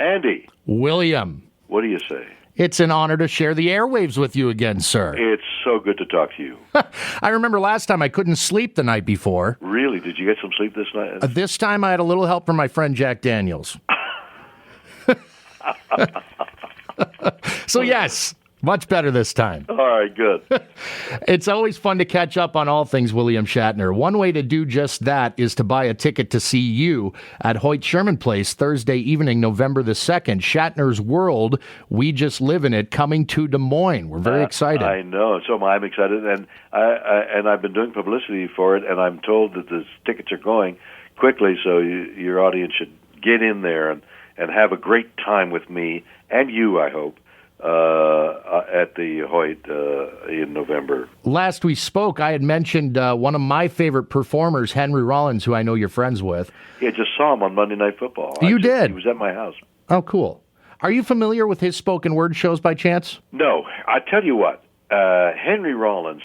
Andy. William. What do you say? It's an honor to share the airwaves with you again, sir. It's so good to talk to you. I remember last time I couldn't sleep the night before. Really? Did you get some sleep this night? This time I had a little help from my friend Jack Daniels. So yes, much better this time. All right, good. It's always fun to catch up on all things William Shatner. One way to do just that is to buy a ticket to see you at Hoyt Sherman Place Thursday evening, November the 2nd. Shatner's World, We Just Live in It, coming to Des Moines. We're very excited. I know. So I'm excited, and I've been doing publicity for it, and I'm told that the tickets are going quickly, so your audience should get in there and have a great time with me and you, I hope. At the Hoyt in November. Last we spoke, I had mentioned one of my favorite performers, Henry Rollins, who I know you're friends with. Yeah, just saw him on Monday Night Football. You did? He was at my house. Oh, cool. Are you familiar with his spoken word shows by chance? No. I tell you what, Henry Rollins,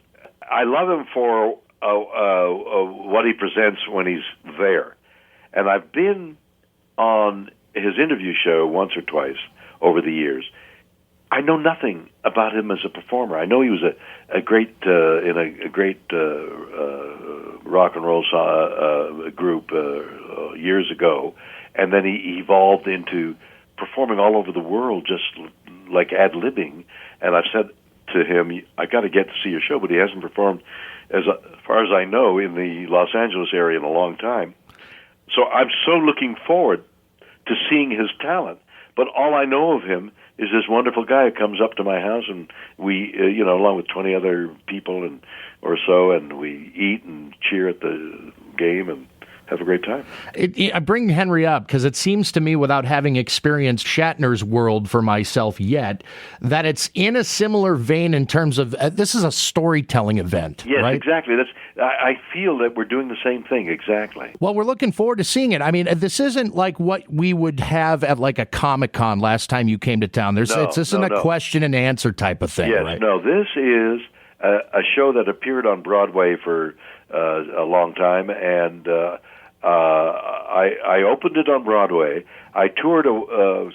I love him for what he presents when he's there. And I've been on his interview show once or twice over the years. I know nothing about him as a performer. I know he was a great in a great rock and roll group years ago, and then he evolved into performing all over the world, just like ad-libbing. And I've said to him, I got to get to see your show, but he hasn't performed, as far as I know, in the Los Angeles area in a long time. So I'm so looking forward to seeing his talent. But all I know of him is this wonderful guy who comes up to my house, and we, along with 20 other people or so, and we eat and cheer at the game and have a great time. I bring Henry up because it seems to me, without having experienced Shatner's World for myself yet, that it's in a similar vein in terms of this is a storytelling event. Yes, right? Exactly. I feel that we're doing the same thing, exactly. Well, we're looking forward to seeing it. I mean, this isn't like what we would have at like a Comic-Con last time you came to town. This isn't a question and answer type of thing, yes, right? No, this is a show that appeared on Broadway for a long time, and I opened it on Broadway. I toured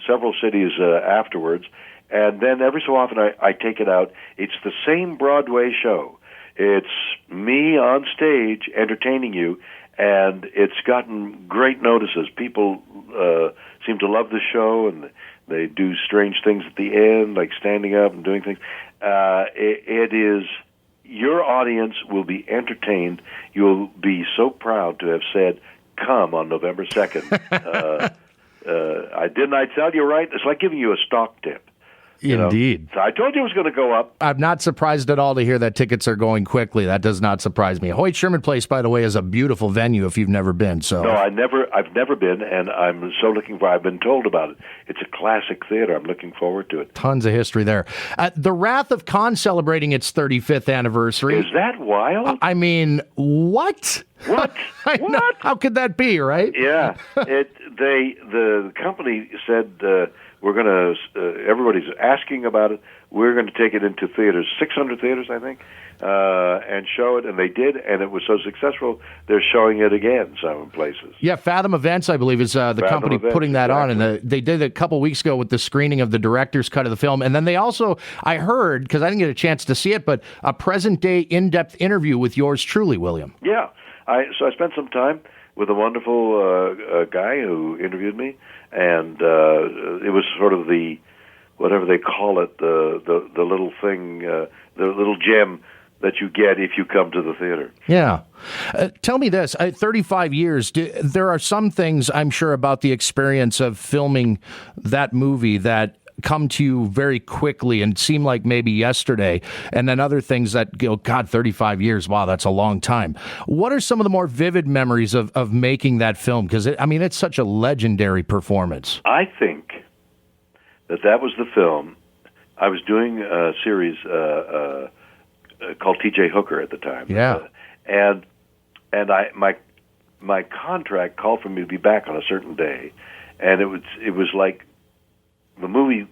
several cities afterwards, and then every so often I take it out. It's the same Broadway show. It's me on stage entertaining you, and it's gotten great notices. People seem to love the show, and they do strange things at the end, like standing up and doing things. It is... Your audience will be entertained. You'll be so proud to have said, come on November 2nd. Didn't I tell you right? It's like giving you a stock tip. Indeed. So I told you it was going to go up. I'm not surprised at all to hear that tickets are going quickly. That does not surprise me. Hoyt Sherman Place, by the way, is a beautiful venue if you've never been. So no, I've never been, and I'm so looking for. I've been told about it. It's a classic theater. I'm looking forward to it. Tons of history there. The Wrath of Khan celebrating its 35th anniversary. Is that wild? I mean, what? What? What? How could that be, right? Yeah. The company said we're going to. Everybody's asking about it. We're going to take it into theaters, 600 theaters, I think, and show it. And they did, and it was so successful. They're showing it again some places. Yeah, Fathom Events, I believe, is the company putting that on, and they did it a couple weeks ago with the screening of the director's cut of the film. And then they also, I heard, because I didn't get a chance to see it, but a present-day in-depth interview with yours truly, William. Yeah. So I spent some time with a wonderful guy who interviewed me, and it was sort of the, whatever they call it, the little thing, the little gem that you get if you come to the theater. Yeah. Tell me this, 35 years, there are some things I'm sure about the experience of filming that movie that come to you very quickly and seem like maybe yesterday, and then other things that go, God, 35 years, wow, that's a long time. What are some of the more vivid memories of making that film? Because, it's such a legendary performance. I think that was the film. I was doing a series called T.J. Hooker at the time. Yeah. And my contract called for me to be back on a certain day, and it was like the movie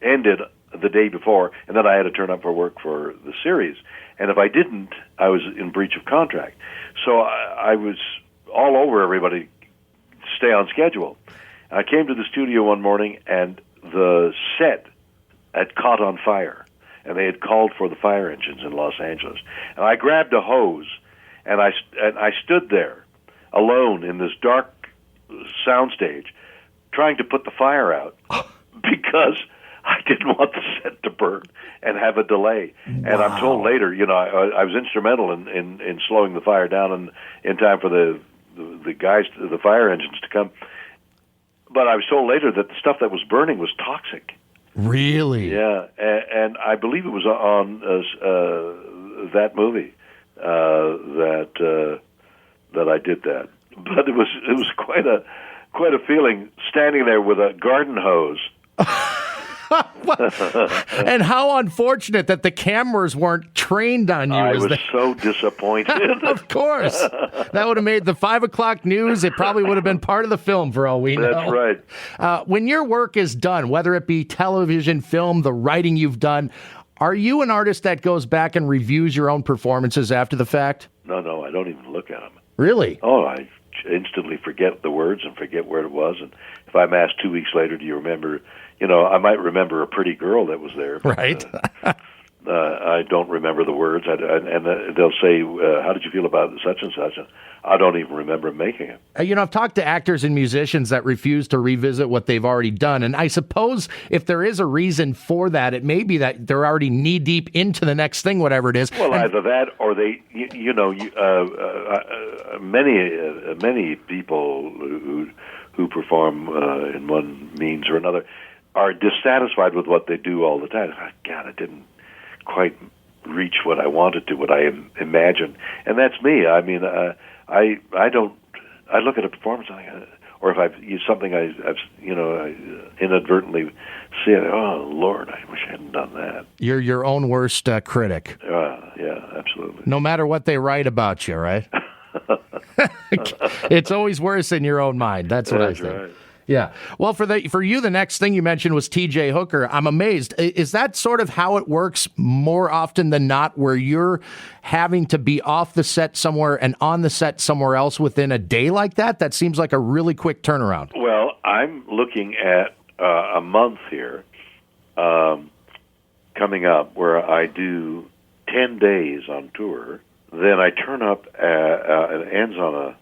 ended the day before, and then I had to turn up for work for the series. And if I didn't, I was in breach of contract. So I was all over everybody, stay on schedule. I came to the studio one morning, and the set had caught on fire, and they had called for the fire engines in Los Angeles. And I grabbed a hose, and I stood there alone in this dark soundstage, trying to put the fire out because I didn't want the set to burn and have a delay. And I'm told later, I was instrumental in slowing the fire down in time for the fire engines to come. But I was told later that the stuff that was burning was toxic. Really? Yeah, and I believe it was on that movie that I did that. But it was quite a feeling standing there with a garden hose. And how unfortunate that the cameras weren't trained on you. I was so disappointed. Of course. That would have made the 5 o'clock news. It probably would have been part of the film for all we know. That's right. When your work is done, whether it be television, film, the writing you've done, are you an artist that goes back and reviews your own performances after the fact? No, I don't even look at them. Really? Oh, I instantly forget the words and forget where it was. And if I'm asked 2 weeks later, do you remember, I might remember a pretty girl that was there. But, right. I don't remember the words. And they'll say, how did you feel about such and such? And I don't even remember making it. I've talked to actors and musicians that refuse to revisit what they've already done. And I suppose if there is a reason for that, it may be that they're already knee-deep into the next thing, whatever it is. Well, either that or they, many people who perform in one means or another are dissatisfied with what they do all the time. God, I didn't quite reach what I wanted to, what I imagined. And that's me. I mean, I look at a performance or if I've used something I inadvertently see it, oh Lord, I wish I hadn't done that. You're your own worst critic. Yeah, absolutely. No matter what they write about you, right? It's always worse in your own mind. That's what I think. Right. Yeah. Well, for you, the next thing you mentioned was T.J. Hooker. I'm amazed. Is that sort of how it works more often than not, where you're having to be off the set somewhere and on the set somewhere else within a day like that? That seems like a really quick turnaround. Well, I'm looking at a month here coming up where I do 10 days on tour. Then I turn up, it ends on a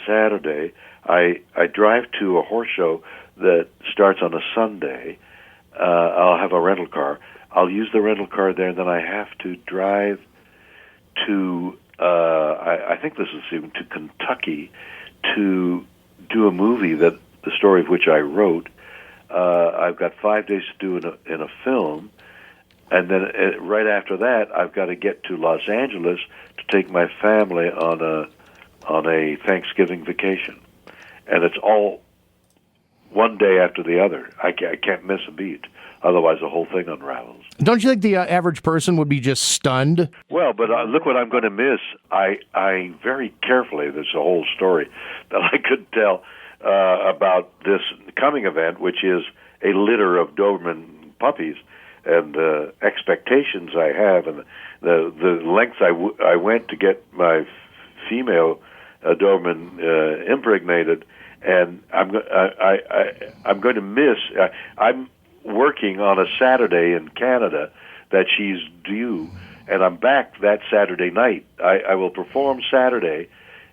Saturday. I drive to a horse show that starts on a Sunday. I'll have a rental car. I'll use the rental car there, and then I have to drive to, I think this is even to Kentucky, to do a movie that the story of which I wrote. I've got 5 days to do in a film, and then right after that, I've got to get to Los Angeles to take my family on a Thanksgiving vacation. And it's all one day after the other. I can't miss a beat. Otherwise, the whole thing unravels. Don't you think the average person would be just stunned? Well, but look what I'm going to miss. I very carefully, there's a whole story that I could tell about this coming event, which is a litter of Doberman puppies, and the expectations I have, and the lengths I went to get my female Doberman impregnated. And I'm going to miss. I'm working on a Saturday in Canada that she's due, and I'm back that Saturday night. I will perform Saturday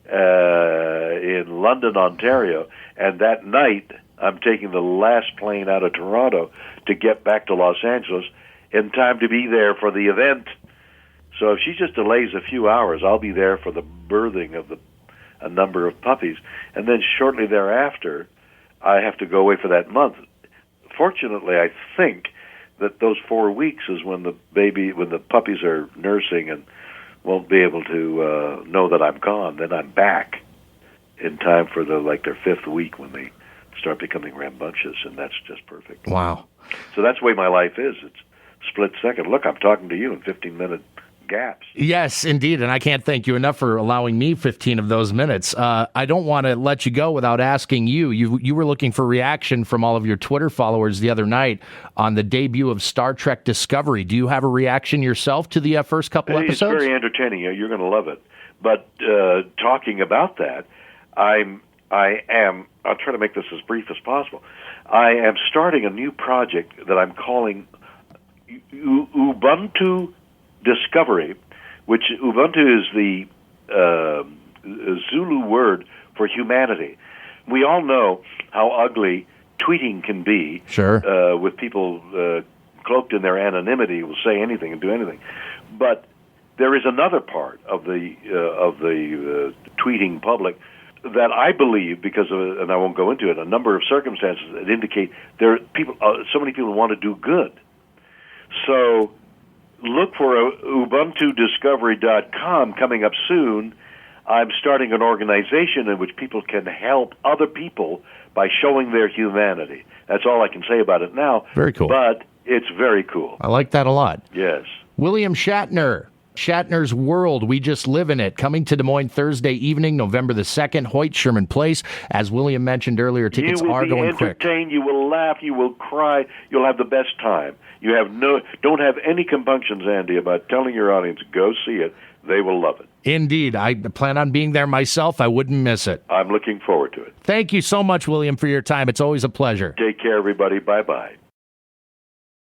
in London, Ontario, and that night I'm taking the last plane out of Toronto to get back to Los Angeles in time to be there for the event. So if she just delays a few hours, I'll be there for the birthing of a number of puppies, and then shortly thereafter, I have to go away for that month. Fortunately, I think that those 4 weeks is when the puppies are nursing and won't be able to know that I'm gone. Then I'm back in time for their fifth week when they start becoming rambunctious, and that's just perfect. Wow! So that's the way my life is. It's split second. Look, I'm talking to you in 15-minute gaps. Yes, indeed, and I can't thank you enough for allowing me 15 of those minutes. I don't want to let you go without asking you. You were looking for reaction from all of your Twitter followers the other night on the debut of Star Trek Discovery. Do you have a reaction yourself to the first couple episodes? It's very entertaining. You're going to love it. But talking about that, I'm I'll try to make this as brief as possible. I am starting a new project that I'm calling Ubuntu Discovery, which Ubuntu is the Zulu word for humanity. We all know how ugly tweeting can be. Sure. With people cloaked in their anonymity will say anything and do anything. But there is another part of the tweeting public that I believe, because of, and I won't go into it, a number of circumstances that indicate there are people, so many people want to do good. So look for UbuntuDiscovery.com coming up soon. I'm starting an organization in which people can help other people by showing their humanity. That's all I can say about it now. Very cool. But it's very cool. I like that a lot. Yes. William Shatner. Shatner's World, We Just Live in It, coming to Des Moines Thursday evening, November the 2nd, Hoyt Sherman Place. As William mentioned earlier, tickets are going quick. You will be entertained, you will laugh, you will cry, you'll have the best time. Don't have any compunctions, Andy, about telling your audience, go see it. They will love it. Indeed. I plan on being there myself. I wouldn't miss it. I'm looking forward to it. Thank you so much, William, for your time. It's always a pleasure. Take care, everybody. Bye-bye.